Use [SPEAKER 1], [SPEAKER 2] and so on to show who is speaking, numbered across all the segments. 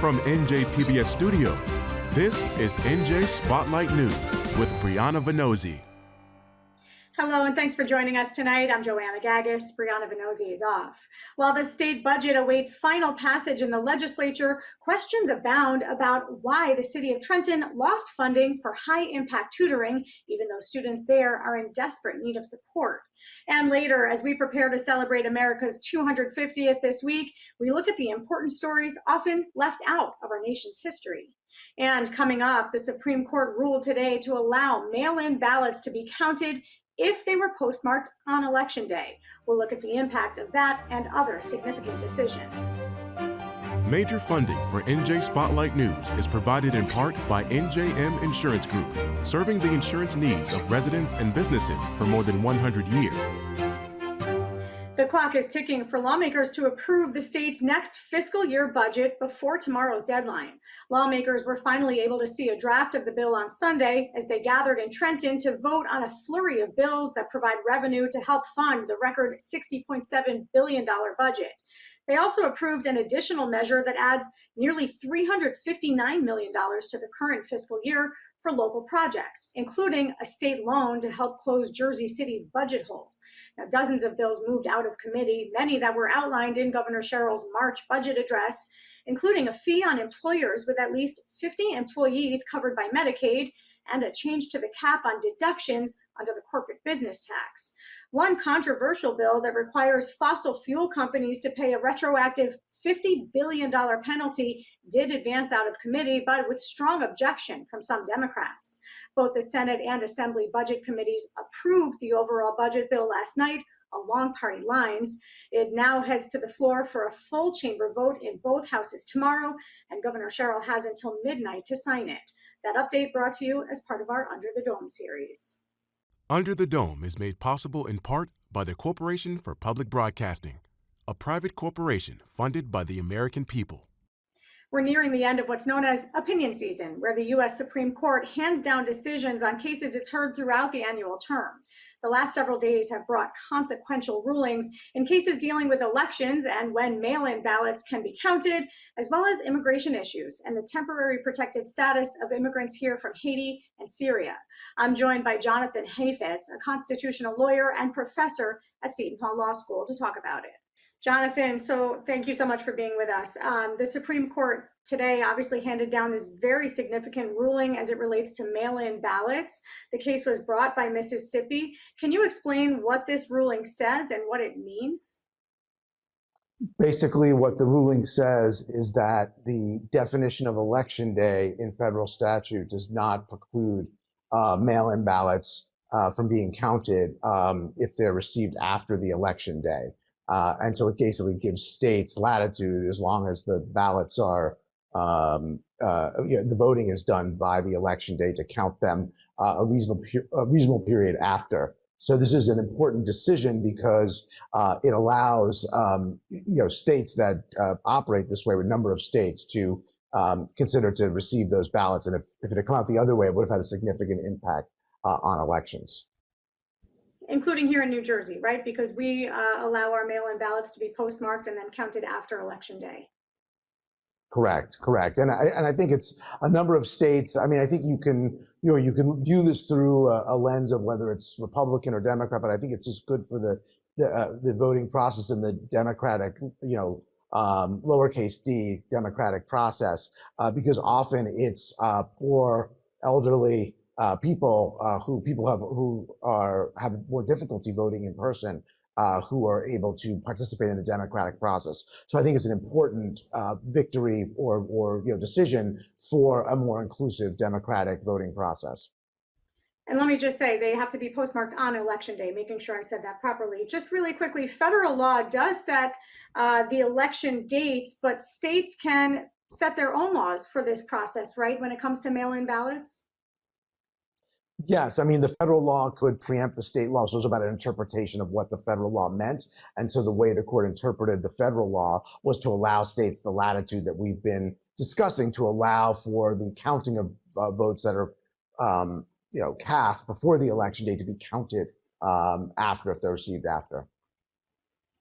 [SPEAKER 1] From NJ PBS Studios, this is NJ Spotlight News with Brianna Venozzi.
[SPEAKER 2] Hello, and thanks for joining us tonight. I'm Joanna Gaggis. Brianna Venozzi is off. While the state budget awaits final passage in the legislature, questions abound about why the city of Trenton lost funding for high-impact tutoring, even though students there are in desperate need of support. And later, as we prepare to celebrate America's 250th this week, we look at the important stories often left out of our nation's history. And coming up, the Supreme Court ruled today to allow mail-in ballots to be counted if they were postmarked on Election Day. We'll look at the impact of that and other significant decisions.
[SPEAKER 1] Major funding for NJ Spotlight News is provided in part by NJM Insurance Group, serving the insurance needs of residents and businesses for more than 100 years.
[SPEAKER 2] The clock is ticking for lawmakers to approve the state's next fiscal year budget before tomorrow's deadline. Lawmakers were finally able to see a draft of the bill on Sunday as they gathered in Trenton to vote on a flurry of bills that provide revenue to help fund the record $60.7 billion budget. They also approved an additional measure that adds nearly $359 million to the current fiscal year for local projects, including a state loan to help close Jersey City's budget hole. Now, dozens of bills moved out of committee, many that were outlined in Governor Sherrill's March budget address, including a fee on employers with at least 50 employees covered by Medicaid and a change to the cap on deductions under the corporate business tax. One controversial bill that requires fossil fuel companies to pay a retroactive $50 billion penalty did advance out of committee, but with strong objection from some Democrats. Both the Senate and Assembly budget committees approved the overall budget bill last night along party lines. It now heads to the floor for a full chamber vote in both houses tomorrow, and Governor Sherrill has until midnight to sign it. That update brought to you as part of our Under the Dome series.
[SPEAKER 1] Under the Dome is made possible in part by the Corporation for Public Broadcasting, a private corporation funded by the American people.
[SPEAKER 2] We're nearing the end of what's known as opinion season, where the U.S. Supreme Court hands down decisions on cases it's heard throughout the annual term. The last several days have brought consequential rulings in cases dealing with elections and when mail-in ballots can be counted, as well as immigration issues and the temporary protected status of immigrants here from Haiti and Syria. I'm joined by Jonathan Hafetz, a constitutional lawyer and professor at Seton Hall Law School, to talk about it. Jonathan, so thank you so much for being with us. The Supreme Court today obviously handed down this very significant ruling as it relates to mail-in ballots. The case was brought by Mississippi. Can you explain what this ruling says and what it means?
[SPEAKER 3] Basically, what the ruling says is that the definition of election day in federal statute does not preclude mail-in ballots from being counted if they're received after the election day. And so it basically gives states latitude as long as the ballots are, the voting is done by the election day to count them a reasonable period after. So this is an important decision because it allows, states that operate this way, a number of states, to consider to receive those ballots. And if it had come out the other way, it would have had a significant impact on elections.
[SPEAKER 2] Including here in New Jersey, right? Because we allow our mail-in ballots to be postmarked and then counted after Election Day.
[SPEAKER 3] Correct. And I think it's a number of states. I mean, I think you can view this through a lens of whether it's Republican or Democrat, but I think it's just good for the voting process in the Democratic, lowercase d Democratic process, because often it's poor, elderly people who have more difficulty voting in person, who are able to participate in the democratic process. So I think it's an important victory or decision for a more inclusive democratic voting process.
[SPEAKER 2] And let me just say, they have to be postmarked on Election Day, making sure I said that properly. Just really quickly, federal law does set the election dates, but states can set their own laws for this process, right, when it comes to mail-in ballots?
[SPEAKER 3] Yes, I mean, the federal law could preempt the state law, so it was about an interpretation of what the federal law meant. And so the way the court interpreted the federal law was to allow states the latitude that we've been discussing, to allow for the counting of votes that are cast before the election day to be counted after, if they're received after.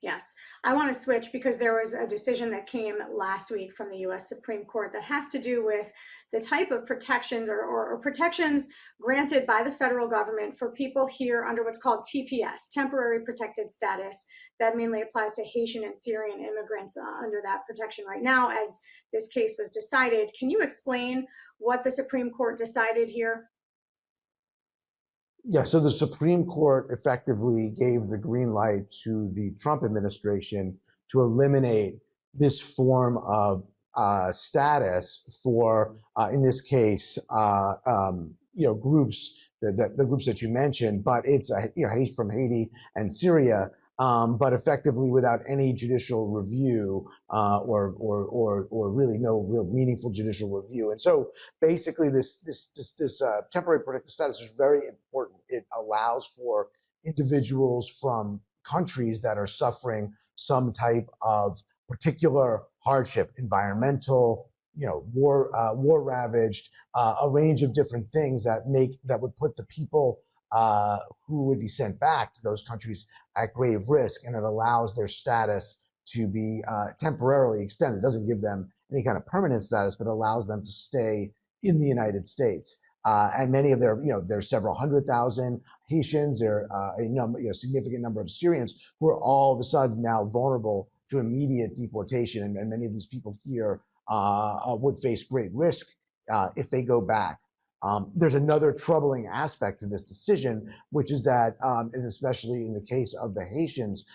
[SPEAKER 2] Yes, I want to switch because there was a decision that came last week from the US Supreme Court that has to do with the type of protections or protections granted by the federal government for people here under what's called TPS, temporary protected status, that mainly applies to Haitian and Syrian immigrants under that protection right now as this case was decided. Can you explain what the Supreme Court decided here?
[SPEAKER 3] Yeah, so the Supreme Court effectively gave the green light to the Trump administration to eliminate this form of status for, in this case, groups, the groups that you mentioned, but it's from Haiti and Syria, but effectively without any judicial review or really no real meaningful judicial review. And so basically this temporary protected status is very important. It allows for individuals from countries that are suffering some type of particular hardship, environmental, war ravaged, a range of different things that would put the people who would be sent back to those countries at grave risk, and it allows their status to be temporarily extended. It doesn't give them any kind of permanent status, but allows them to stay in the United States. And many of there's several 100,000 Haitians, there are a significant number of Syrians who are all of a sudden now vulnerable to immediate deportation, and many of these people here would face great risk if they go back. There's another troubling aspect to this decision, which is that, and especially in the case of the Haitians,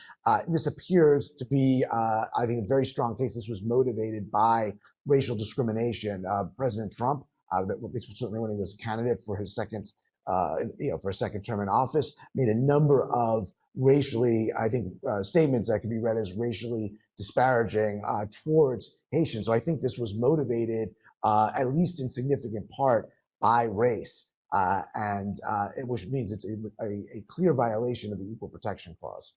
[SPEAKER 3] this appears to be, I think, a very strong case. This was motivated by racial discrimination. President Trump, certainly when he was a candidate for his second term in office, made a number of racially, I think, statements that could be read as racially disparaging towards Haitians. So I think this was motivated, at least in significant part, by race, which means it's a clear violation of the Equal Protection Clause.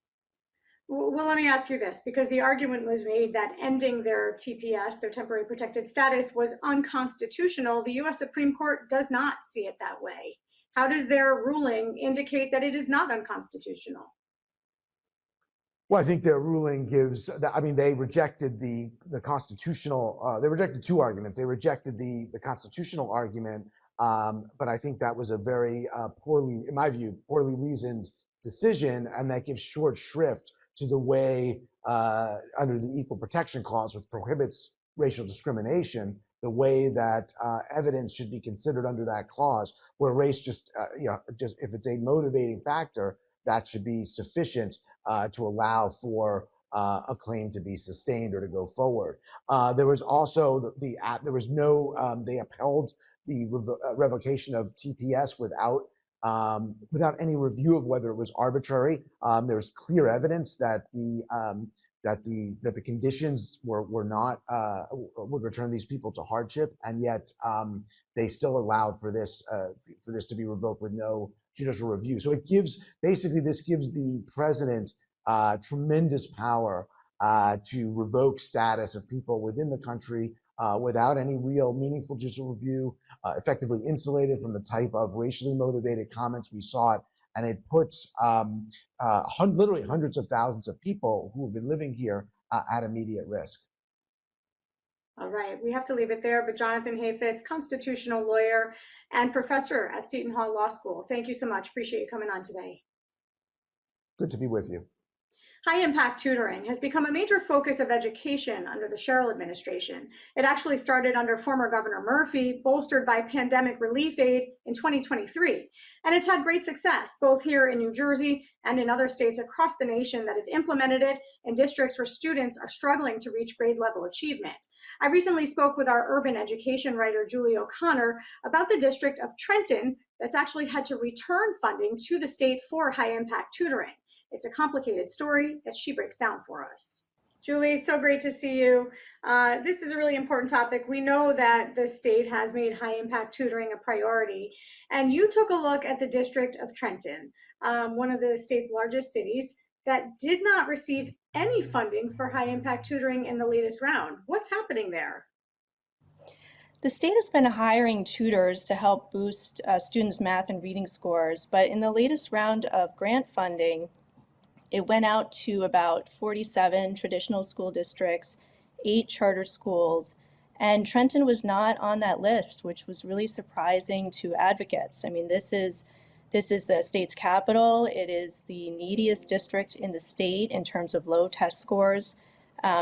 [SPEAKER 2] Well, let me ask you this, because the argument was made that ending their TPS, their temporary protected status, was unconstitutional. The US Supreme Court does not see it that way. How does their ruling indicate that it is not unconstitutional?
[SPEAKER 3] Well, I think their ruling gives, they rejected the constitutional, they rejected two arguments. They rejected the constitutional argument, but I think that was a very poorly, in my view, poorly reasoned decision, and that gives short shrift to the way under the Equal Protection Clause, which prohibits racial discrimination, the way that evidence should be considered under that clause, where race just if it's a motivating factor, that should be sufficient to allow for a claim to be sustained or to go forward. There was also they upheld the revocation of TPS without any review of whether it was arbitrary. There was clear evidence that the conditions were not would return these people to hardship, and yet they still allowed for this to be revoked with no judicial review. So this gives the president tremendous power to revoke status of people within the country without any real meaningful judicial review, effectively insulated from the type of racially motivated comments we saw it. And it puts literally hundreds of thousands of people who have been living here at immediate risk.
[SPEAKER 2] All right, we have to leave it there, but Jonathan Hayfitz, constitutional lawyer and professor at Seton Hall Law School, thank you so much. Appreciate you coming on today.
[SPEAKER 3] Good to be with you.
[SPEAKER 2] High-impact tutoring has become a major focus of education under the Sherrill administration. It actually started under former Governor Murphy, bolstered by pandemic relief aid in 2023. And it's had great success, both here in New Jersey and in other states across the nation that have implemented it in districts where students are struggling to reach grade level achievement. I recently spoke with our urban education writer, Julie O'Connor, about the district of Trenton that's actually had to return funding to the state for high-impact tutoring. It's a complicated story that she breaks down for us. Julie, so great to see you. This is a really important topic. We know that the state has made high-impact tutoring a priority, and you took a look at the district of Trenton, one of the state's largest cities, that did not receive any funding for high-impact tutoring in the latest round. What's happening there?
[SPEAKER 4] The state has been hiring tutors to help boost students' math and reading scores, but in the latest round of grant funding, It went out to about 47 traditional school districts, 8 charter schools, and Trenton was not on that list, which was really surprising to advocates. I mean, this is the state's capital. It is the neediest district in the state in terms of low test scores.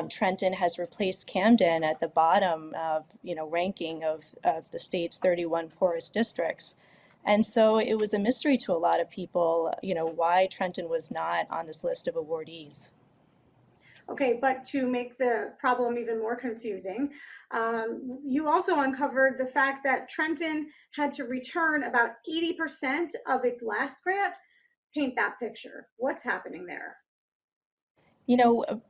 [SPEAKER 4] Trenton has replaced Camden at the bottom of, ranking of the state's 31 poorest districts. And so it was a mystery to a lot of people, why Trenton was not on this list of awardees.
[SPEAKER 2] Okay, but to make the problem even more confusing, you also uncovered the fact that Trenton had to return about 80% of its last grant. Paint that picture. What's happening there?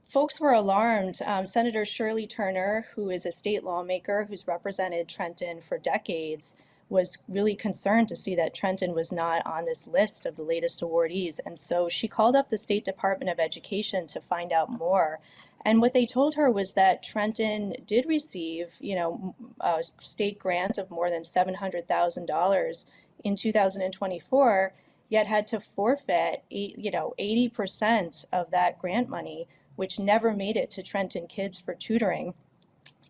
[SPEAKER 4] Folks were alarmed. Senator Shirley Turner, who is a state lawmaker who's represented Trenton for decades, was really concerned to see that Trenton was not on this list of the latest awardees. And so she called up the State Department of Education to find out more. And what they told her was that Trenton did receive, a state grant of more than $700,000 in 2024, yet had to forfeit, 80% of that grant money, which never made it to Trenton kids for tutoring.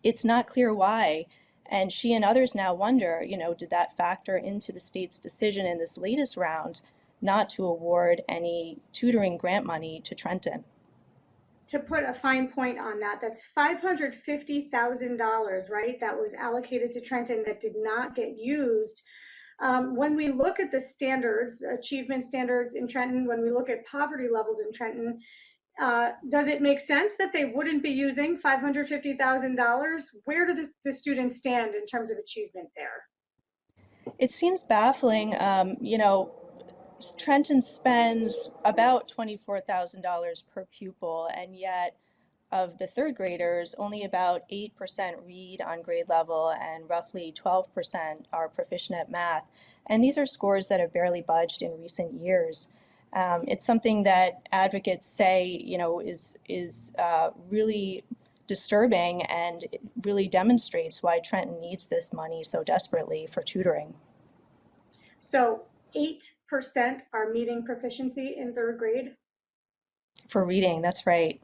[SPEAKER 4] It's not clear why. And she and others now wonder, did that factor into the state's decision in this latest round not to award any tutoring grant money to Trenton?
[SPEAKER 2] To put a fine point on that, that's $550,000, right? That was allocated to Trenton that did not get used. When we look at the standards, achievement standards in Trenton, when we look at poverty levels in Trenton, does it make sense that they wouldn't be using $550,000? Where do the students stand in terms of achievement there?
[SPEAKER 4] It seems baffling. Trenton spends about $24,000 per pupil, and yet of the third graders, only about 8% read on grade level and roughly 12% are proficient at math. And these are scores that have barely budged in recent years. It's something that advocates say, is really disturbing and really demonstrates why Trenton needs this money so desperately for tutoring.
[SPEAKER 2] So 8% are meeting proficiency in third grade?
[SPEAKER 4] For reading, that's right.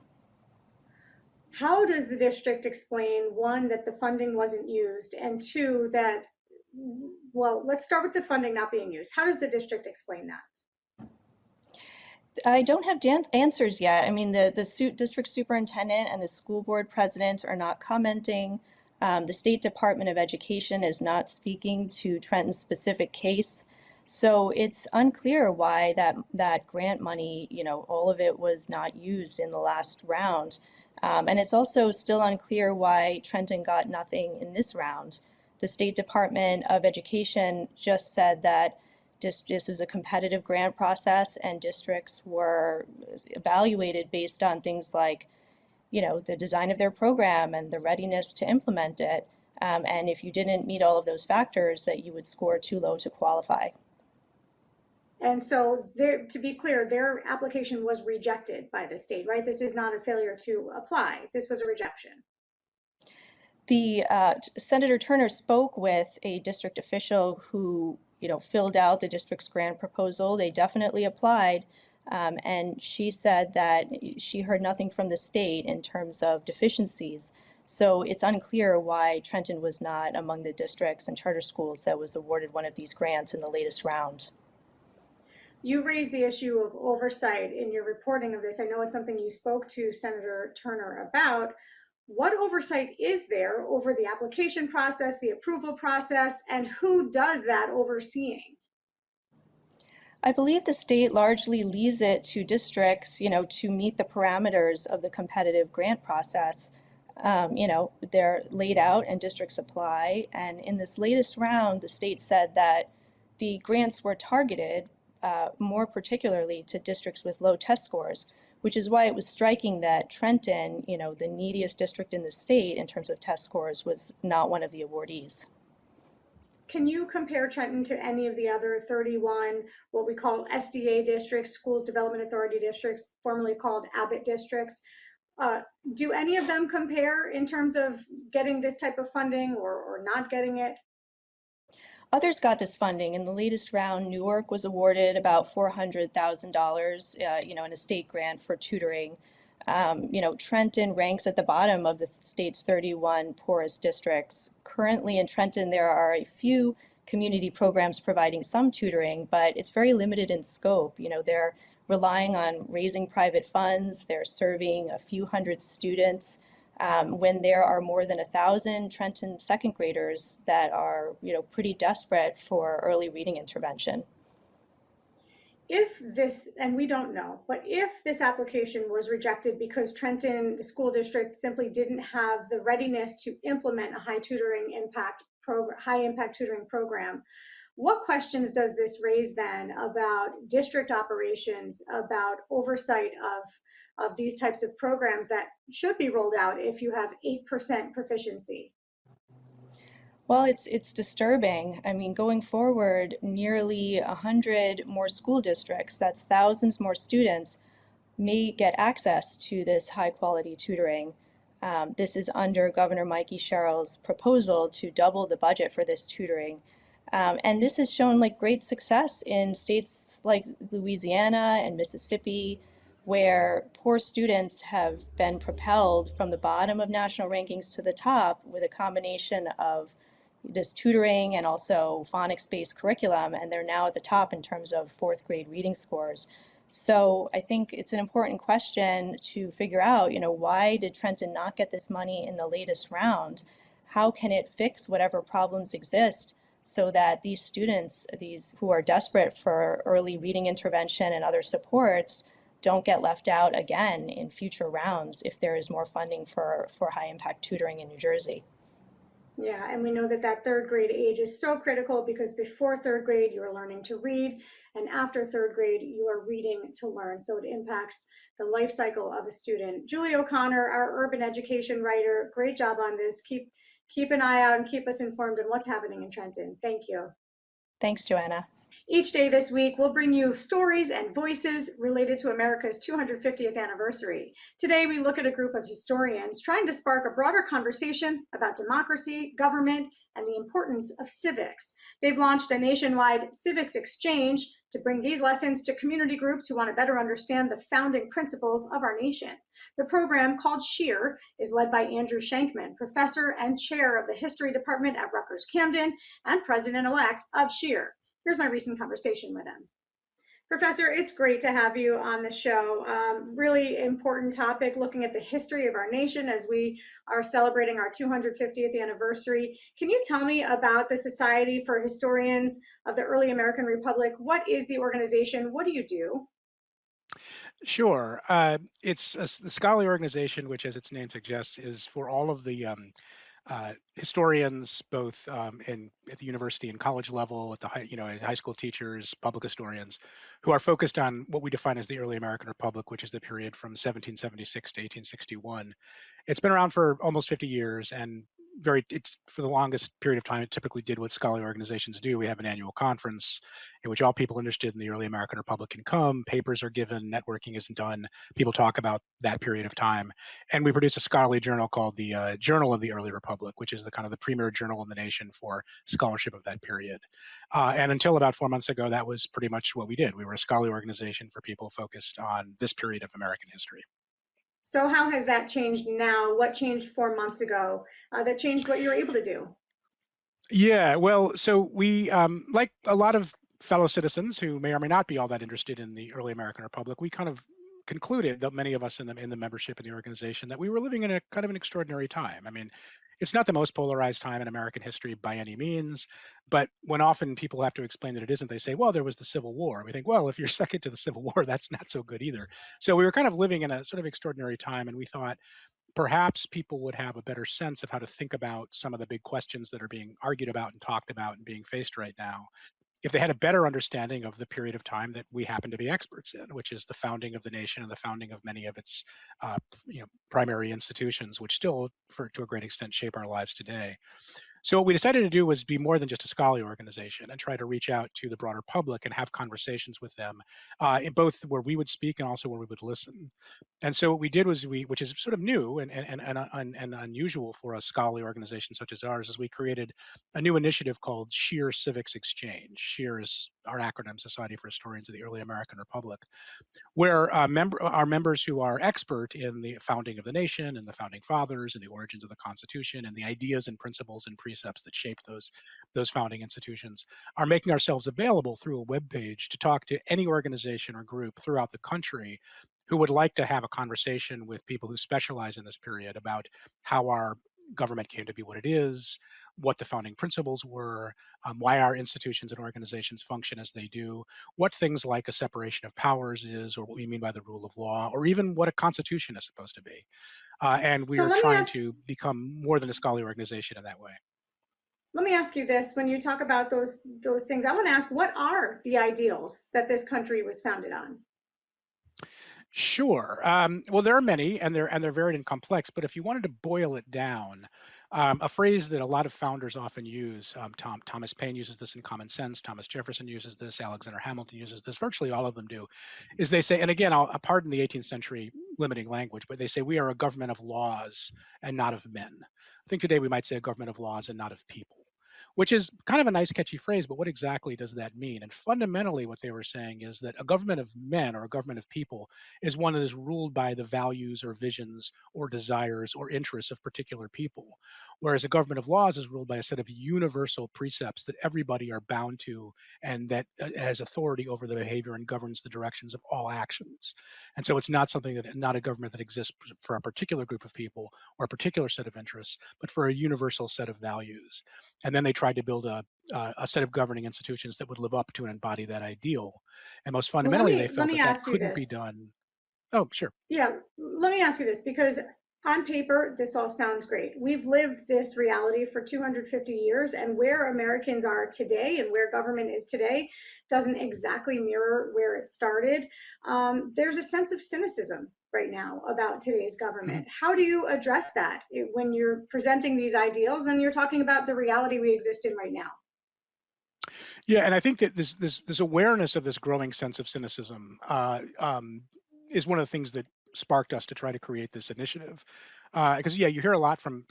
[SPEAKER 2] How does the district explain, one, that the funding wasn't used, and two, that, well, let's start with the funding not being used. How does the district explain that?
[SPEAKER 4] I don't have answers yet. I mean, the district superintendent and the school board president are not commenting. The State Department of Education is not speaking to Trenton's specific case. So it's unclear why that grant money, all of it was not used in the last round. And it's also still unclear why Trenton got nothing in this round. The State Department of Education just said that this was a competitive grant process and districts were evaluated based on things like, the design of their program and the readiness to implement it. And if you didn't meet all of those factors, that you would score too low to qualify.
[SPEAKER 2] And so, to be clear, their application was rejected by the state, right? This is not a failure to apply. This was a rejection.
[SPEAKER 4] The Senator Turner spoke with a district official who, filled out the district's grant proposal. They definitely applied, and she said that she heard nothing from the state in terms of deficiencies. So it's unclear why Trenton was not among the districts and charter schools that was awarded one of these grants in the latest round.
[SPEAKER 2] You raised the issue of oversight in your reporting of this. I know it's something you spoke to Senator Turner about. What oversight is there over the application process, the approval process, and who does that overseeing?
[SPEAKER 4] I believe the state largely leaves it to districts, to meet the parameters of the competitive grant process. They're laid out and districts apply. And in this latest round, the state said that the grants were targeted more particularly to districts with low test scores, which is why it was striking that Trenton, the neediest district in the state in terms of test scores, was not one of the awardees.
[SPEAKER 2] Can you compare Trenton to any of the other 31, what we call SDA districts, Schools Development Authority districts, formerly called Abbott districts? Do any of them compare in terms of getting this type of funding or not getting it?
[SPEAKER 4] Others got this funding. In the latest round, Newark was awarded about $400,000, in a state grant for tutoring. Trenton ranks at the bottom of the state's 31 poorest districts. Currently in Trenton, there are a few community programs providing some tutoring, but it's very limited in scope. They're relying on raising private funds. They're serving a few hundred students. When there are more than 1,000 Trenton second graders that are, pretty desperate for early reading intervention.
[SPEAKER 2] If this, and we don't know, but if this application was rejected because Trenton, the school district, simply didn't have the readiness to implement a high impact tutoring program, what questions does this raise then about district operations, about oversight of these types of programs that should be rolled out if you have 8% proficiency?
[SPEAKER 4] Well, it's disturbing. I mean, going forward, nearly 100 more school districts, that's thousands more students, may get access to this high quality tutoring. This is under Governor Mikey Sherrill's proposal to double the budget for this tutoring. And this has shown great success in states like Louisiana and Mississippi, where poor students have been propelled from the bottom of national rankings to the top with a combination of this tutoring and also phonics-based curriculum, and they're now at the top in terms of fourth grade reading scores. So I think it's an important question to figure out, why did Trenton not get this money in the latest round? How can it fix whatever problems exist so that these students, these who are desperate for early reading intervention and other supports, don't get left out again in future rounds if there is more funding for high impact tutoring in New Jersey?
[SPEAKER 2] Yeah, and we know that third grade age is so critical because before third grade, you are learning to read, and after third grade, you are reading to learn. So it impacts the life cycle of a student. Julie O'Connor, our urban education writer, great job on this. Keep an eye out and keep us informed on what's happening in Trenton. Thank you.
[SPEAKER 4] Thanks, Joanna.
[SPEAKER 2] Each day this week, we'll bring you stories and voices related to America's 250th anniversary. Today, we look at a group of historians trying to spark a broader conversation about democracy, government, and the importance of civics. They've launched a nationwide civics exchange to bring these lessons to community groups who want to better understand the founding principles of our nation. The program, called SHEER, is led by Andrew Shankman, professor and chair of the history department at Rutgers-Camden and president-elect of SHEER. Here's my recent conversation with him. Professor, it's great to have you on the show. Really important topic, looking at the history of our nation as we are celebrating our 250th anniversary. Can you tell me about the Society for Historians of the Early American Republic? What is the organization? What do you do?
[SPEAKER 5] Sure. It's the scholarly organization, which, as its name suggests, is for all of the historians, both at the university and college level, at the high school teachers, public historians, who are focused on what we define as the early American Republic, which is the period from 1776 to 1861. It's been around for almost 50 years, and it's for the longest period of time, it typically did what scholarly organizations do. We have an annual conference in which all people interested in the early American Republic can come. Papers are given, networking is done. People talk about that period of time. And we produce a scholarly journal called the Journal of the Early Republic, which is the premier journal in the nation for scholarship of that period. And until about 4 months ago, that was pretty much what we did. We were a scholarly organization for people focused on this period of American history.
[SPEAKER 2] So how has that changed now? What changed 4 months ago that changed what you were able to do?
[SPEAKER 5] Yeah, well, so we, like a lot of fellow citizens who may or may not be all that interested in the early American Republic, we kind of concluded, that many of us in the membership in the organization, that we were living in a kind of an extraordinary time. I mean, it's not the most polarized time in American history by any means, but when often people have to explain that it isn't, they say, well, there was the Civil War. We think, well, if you're second to the Civil War, that's not so good either. So we were kind of living in a sort of extraordinary time, and we thought perhaps people would have a better sense of how to think about some of the big questions that are being argued about and talked about and being faced right now, if they had a better understanding of the period of time that we happen to be experts in, which is the founding of the nation and the founding of many of its primary institutions, which still, to a great extent, shape our lives today. So what we decided to do was be more than just a scholarly organization and try to reach out to the broader public and have conversations with them, in both where we would speak and also where we would listen. And so what we did was which is sort of new and unusual for a scholarly organization such as ours, is we created a new initiative called SCHEER Civics Exchange. SCHEER is our acronym, Society for Historians of the Early American Republic, where our members who are expert in the founding of the nation and the founding fathers and the origins of the Constitution and the ideas and principles and precepts that shaped those founding institutions are making ourselves available through a web page to talk to any organization or group throughout the country who would like to have a conversation with people who specialize in this period about how our government came to be what it is, what the founding principles were, why our institutions and organizations function as they do, what things like a separation of powers is, or what we mean by the rule of law, or even what a constitution is supposed to be. And we
[SPEAKER 2] So
[SPEAKER 5] are
[SPEAKER 2] let me
[SPEAKER 5] trying
[SPEAKER 2] ask,
[SPEAKER 5] to become more than a scholarly organization in that way.
[SPEAKER 2] let me ask you this: when you talk about those things, I want to ask, what are the ideals that this country was founded on?
[SPEAKER 5] Sure. Well, there are many, and they're varied and complex. But if you wanted to boil it down, a phrase that a lot of founders often use, Thomas Paine uses this in Common Sense, Thomas Jefferson uses this, Alexander Hamilton uses this, virtually all of them do, is they say, and again, I'll pardon the 18th century limiting language, but they say we are a government of laws and not of men. I think today we might say a government of laws and not of people, which is kind of a nice, catchy phrase, but what exactly does that mean? And fundamentally, what they were saying is that a government of men or a government of people is one that is ruled by the values or visions or desires or interests of particular people, whereas a government of laws is ruled by a set of universal precepts that everybody are bound to and that has authority over the behavior and governs the directions of all actions. And so it's not not a government that exists for a particular group of people or a particular set of interests, but for a universal set of values. And then they tried to build a set of governing institutions that would live up to and embody that ideal. And most
[SPEAKER 2] Well, let
[SPEAKER 5] fundamentally, they
[SPEAKER 2] me let
[SPEAKER 5] felt
[SPEAKER 2] me
[SPEAKER 5] that
[SPEAKER 2] ask you
[SPEAKER 5] couldn't be
[SPEAKER 2] this.
[SPEAKER 5] done. Oh, sure.
[SPEAKER 2] Yeah, let me ask you this, because on paper, this all sounds great. We've lived this reality for 250 years, and where Americans are today and where government is today doesn't exactly mirror where it started. There's a sense of cynicism right now about today's government. How do you address that when you're presenting these ideals and you're talking about the reality we exist in right now?
[SPEAKER 5] Yeah, and I think that this awareness of this growing sense of cynicism is one of the things that sparked us to try to create this initiative. Because yeah, you hear a lot from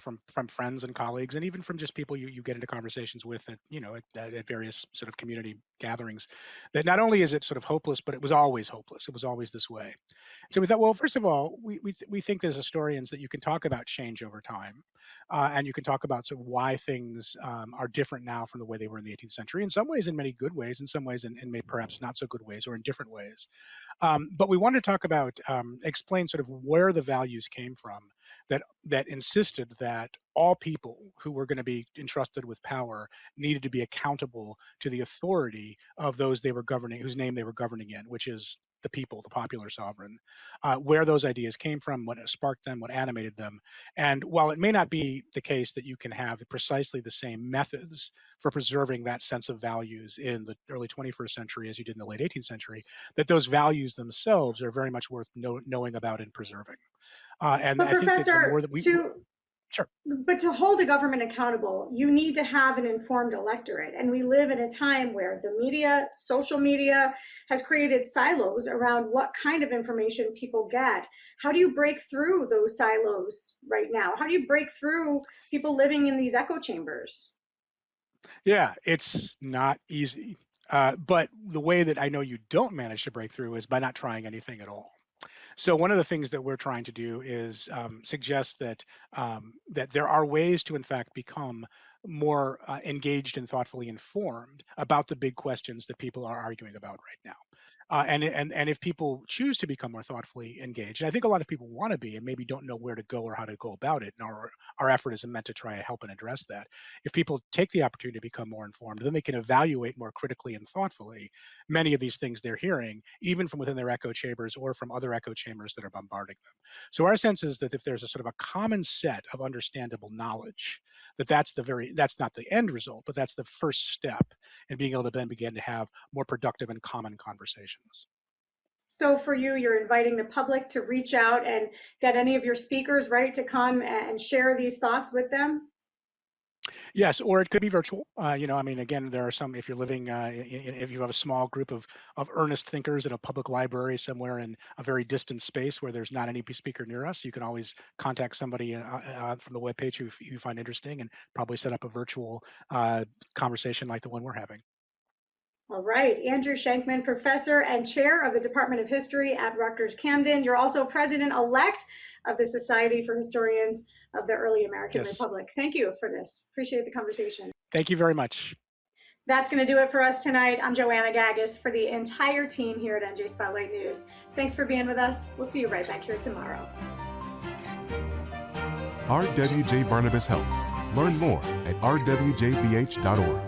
[SPEAKER 5] friends and colleagues, and even from just people you get into conversations with at various sort of community gatherings, that not only is it sort of hopeless, but it was always hopeless. It was always this way. So we thought, well, first of all, we think as historians that you can talk about change over time, and you can talk about sort of why things are different now from the way they were in the 18th century. In some ways, in many good ways, in some ways, in maybe perhaps not so good ways, or in different ways. But we want to talk about, explain sort of where the values came from that insisted that all people who were going to be entrusted with power needed to be accountable to the authority of those they were governing, whose name they were governing in, which is the people, the popular sovereign, where those ideas came from, what sparked them, what animated them. And while it may not be the case that you can have precisely the same methods for preserving that sense of values in the early 21st century as you did in the late 18th century, that those values themselves are very much worth knowing about and preserving. And
[SPEAKER 2] But
[SPEAKER 5] I think that the more
[SPEAKER 2] Professor,
[SPEAKER 5] that we, sure.
[SPEAKER 2] but to hold a government accountable, you need to have an informed electorate. And we live in a time where the media, social media, has created silos around what kind of information people get. How do you break through those silos right now? How do you break through people living in these echo chambers?
[SPEAKER 5] Yeah, it's not easy. But the way that I know you don't manage to break through is by not trying anything at all. So one of the things that we're trying to do is suggest that there are ways to, in fact, become more engaged and thoughtfully informed about the big questions that people are arguing about right now. And if people choose to become more thoughtfully engaged, and I think a lot of people want to be and maybe don't know where to go or how to go about it, and our effort is meant to try and help and address that. If people take the opportunity to become more informed, then they can evaluate more critically and thoughtfully many of these things they're hearing, even from within their echo chambers or from other echo chambers that are bombarding them. So our sense is that if there's a sort of a common set of understandable knowledge, that's not the end result, but that's the first step in being able to then begin to have more productive and common conversations.
[SPEAKER 2] So for you, you're inviting the public to reach out and get any of your speakers, right, to come and share these thoughts with them?
[SPEAKER 5] Yes, or it could be virtual. I mean, again, there are some, if you're living, if you have a small group of earnest thinkers at a public library somewhere in a very distant space where there's not any speaker near us, you can always contact somebody from the webpage who you find interesting and probably set up a virtual conversation like the one we're having.
[SPEAKER 2] All right, Andrew Shankman, professor and chair of the Department of History at Rutgers-Camden. You're also president-elect of the Society for Historians of the Early American Republic. Thank you for this. Appreciate the conversation.
[SPEAKER 5] Thank you very much.
[SPEAKER 2] That's going to do it for us tonight. I'm Joanna Gagis for the entire team here at NJ Spotlight News. Thanks for being with us. We'll see you right back here tomorrow.
[SPEAKER 1] RWJ Barnabas Health. Learn more at rwjbh.org.